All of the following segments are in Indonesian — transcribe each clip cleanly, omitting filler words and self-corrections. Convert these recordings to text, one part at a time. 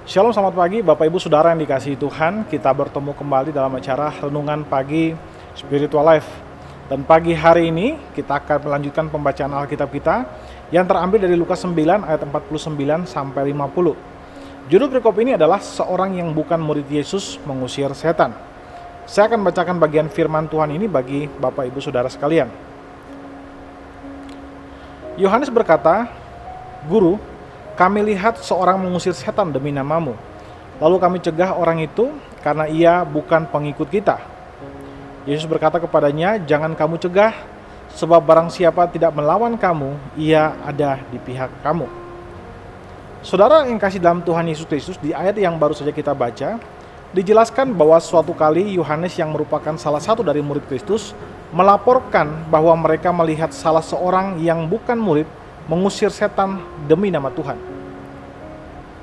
Shalom, selamat pagi Bapak Ibu Saudara yang dikasihi Tuhan. Kita bertemu kembali dalam acara Renungan Pagi Spiritual Life. Dan pagi hari ini kita akan melanjutkan pembacaan Alkitab kita yang terambil dari Lukas 9 ayat 49 sampai 50. Judul perikop ini adalah seorang yang bukan murid Yesus mengusir setan. Saya akan bacakan bagian firman Tuhan ini bagi Bapak Ibu Saudara sekalian. Yohanes berkata, "Guru, kami lihat seorang mengusir setan demi namamu. Lalu kami cegah orang itu karena ia bukan pengikut kita." Yesus berkata kepadanya, "Jangan kamu cegah, sebab barang siapa tidak melawan kamu, ia ada di pihak kamu." Saudara yang kasih dalam Tuhan Yesus Kristus, di ayat yang baru saja kita baca, dijelaskan bahwa suatu kali Yohanes yang merupakan salah satu dari murid Kristus melaporkan bahwa mereka melihat salah seorang yang bukan murid mengusir setan demi nama Tuhan.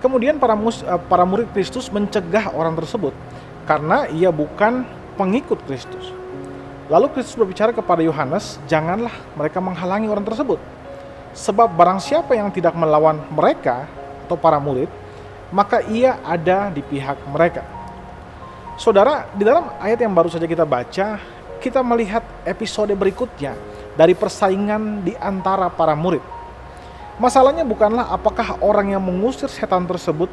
Kemudian para murid Kristus mencegah orang tersebut karena ia bukan pengikut Kristus. Lalu Kristus berbicara kepada Yohanes, janganlah mereka menghalangi orang tersebut, sebab barang siapa yang tidak melawan mereka atau para murid, maka ia ada di pihak mereka. Saudara, di dalam ayat yang baru saja kita baca, kita melihat episode berikutnya dari persaingan di antara para murid. Masalahnya bukanlah apakah orang yang mengusir setan tersebut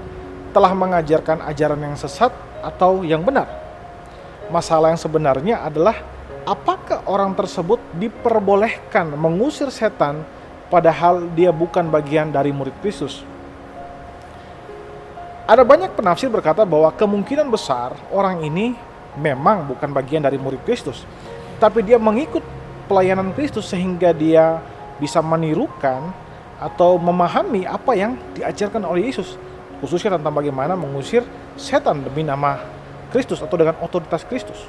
telah mengajarkan ajaran yang sesat atau yang benar. Masalah yang sebenarnya adalah apakah orang tersebut diperbolehkan mengusir setan padahal dia bukan bagian dari murid Kristus. Ada banyak penafsir berkata bahwa kemungkinan besar orang ini memang bukan bagian dari murid Kristus, tapi dia mengikut pelayanan Kristus sehingga dia bisa menirukan atau memahami apa yang diajarkan oleh Yesus, khususnya tentang bagaimana mengusir setan demi nama Kristus atau dengan otoritas Kristus.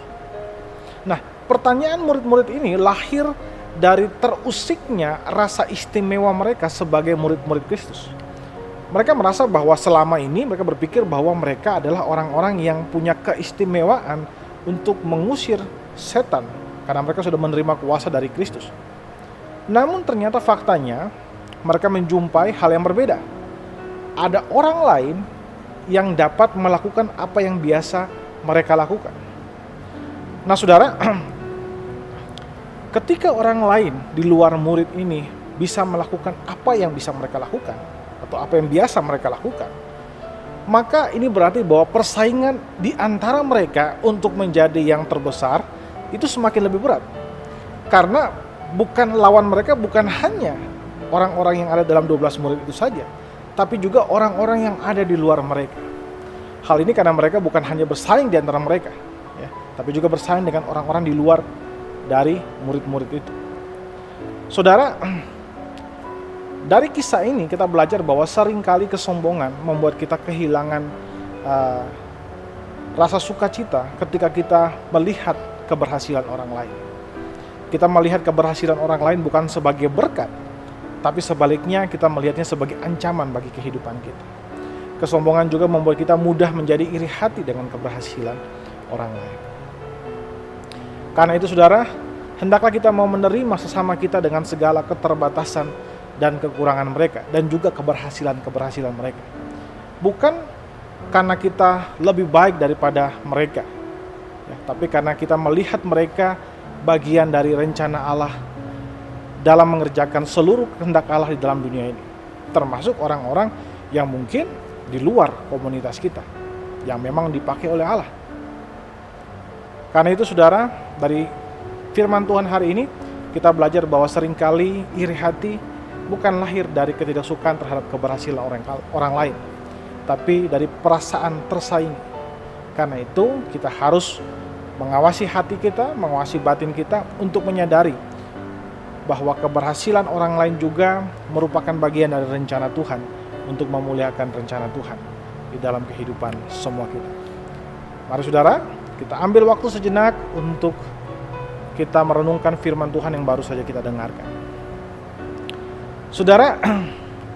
Nah, pertanyaan murid-murid ini lahir dari terusiknya rasa istimewa mereka sebagai murid-murid Kristus. Mereka merasa bahwa selama ini mereka berpikir bahwa mereka adalah orang-orang yang punya keistimewaan untuk mengusir setan karena mereka sudah menerima kuasa dari Kristus. Namun ternyata faktanya mereka menjumpai hal yang berbeda. Ada orang lain yang dapat melakukan apa yang biasa mereka lakukan. Nah, saudara, ketika orang lain di luar murid ini bisa melakukan apa yang bisa mereka lakukan atau apa yang biasa mereka lakukan, maka ini berarti bahwa persaingan di antara mereka untuk menjadi yang terbesar itu semakin lebih berat. Karena bukan lawan mereka bukan hanya orang-orang yang ada dalam 12 murid itu saja, tapi juga orang-orang yang ada di luar mereka. Hal ini karena mereka bukan hanya bersaing di antara mereka, ya, tapi juga bersaing dengan orang-orang di luar dari murid-murid itu. Saudara, dari kisah ini kita belajar bahwa seringkali kesombongan membuat kita kehilangan rasa sukacita ketika kita melihat keberhasilan orang lain. Kita melihat keberhasilan orang lain bukan sebagai berkat, tapi sebaliknya kita melihatnya sebagai ancaman bagi kehidupan kita. Kesombongan juga membuat kita mudah menjadi iri hati dengan keberhasilan orang lain. Karena itu saudara, hendaklah kita mau menerima sesama kita dengan segala keterbatasan dan kekurangan mereka, dan juga keberhasilan mereka. Bukan karena kita lebih baik daripada mereka, ya, tapi karena kita melihat mereka bagian dari rencana Allah dalam mengerjakan seluruh kehendak Allah di dalam dunia ini, termasuk orang-orang yang mungkin di luar komunitas kita, yang memang dipakai oleh Allah. Karena itu saudara, dari firman Tuhan hari ini, kita belajar bahwa seringkali iri hati bukan lahir dari ketidaksukaan terhadap keberhasilan orang lain, tapi dari perasaan tersaing. Karena itu kita harus mengawasi hati kita, mengawasi batin kita untuk menyadari bahwa keberhasilan orang lain juga merupakan bagian dari rencana Tuhan untuk memuliakan rencana Tuhan di dalam kehidupan semua kita. Mari saudara, kita ambil waktu sejenak untuk kita merenungkan firman Tuhan yang baru saja kita dengarkan. Saudara,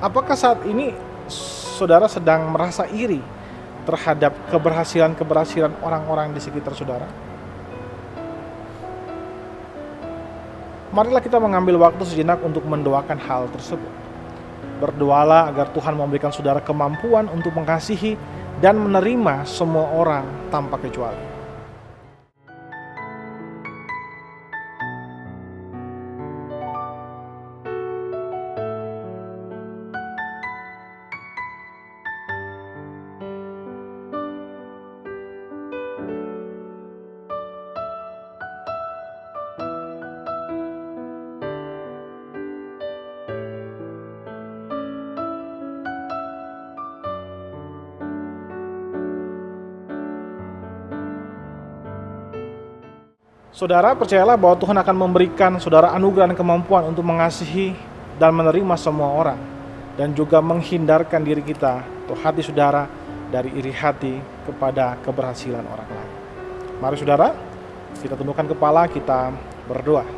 apakah saat ini saudara sedang merasa iri terhadap keberhasilan orang-orang di sekitar saudara? Marilah kita mengambil waktu sejenak untuk mendoakan hal tersebut. Berdoalah agar Tuhan memberikan saudara kemampuan untuk mengasihi dan menerima semua orang tanpa kecuali. Saudara, percayalah bahwa Tuhan akan memberikan saudara anugerah dan kemampuan untuk mengasihi dan menerima semua orang, dan juga menghindarkan diri kita atau hati saudara dari iri hati kepada keberhasilan orang lain. Mari saudara, kita tundukkan kepala, kita berdoa.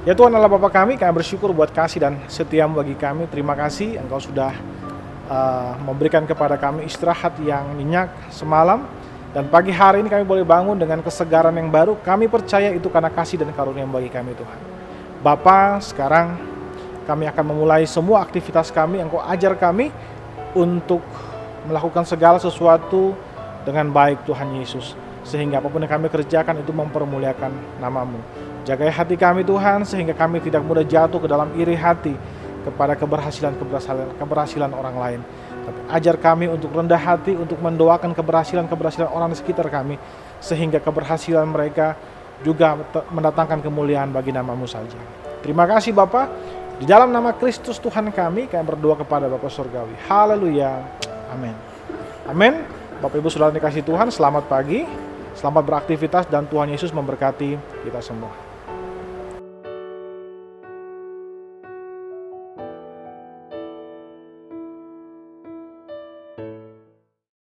Ya Tuhan Allah Bapa kami bersyukur buat kasih dan setiamu bagi kami. Terima kasih Engkau sudah memberikan kepada kami istirahat yang nyenyak semalam. Dan pagi hari ini kami boleh bangun dengan kesegaran yang baru. Kami percaya itu karena kasih dan karunia bagi kami Tuhan. Bapa, sekarang kami akan memulai semua aktivitas kami. Engkau ajar kami untuk melakukan segala sesuatu dengan baik Tuhan Yesus. Sehingga apapun yang kami kerjakan itu mempermuliakan nama-Mu. Jagai hati kami Tuhan, sehingga kami tidak mudah jatuh ke dalam iri hati kepada keberhasilan orang lain. Tapi ajar kami untuk rendah hati, untuk mendoakan keberhasilan orang di sekitar kami, sehingga keberhasilan mereka juga mendatangkan kemuliaan bagi nama-Mu saja. Terima kasih Bapa. Di dalam nama Kristus Tuhan kami berdoa kepada Bapa Surgawi. Haleluya. Amin. Amin. Bapak Ibu Saudara dikasih Tuhan, selamat pagi, selamat beraktivitas, dan Tuhan Yesus memberkati kita semua.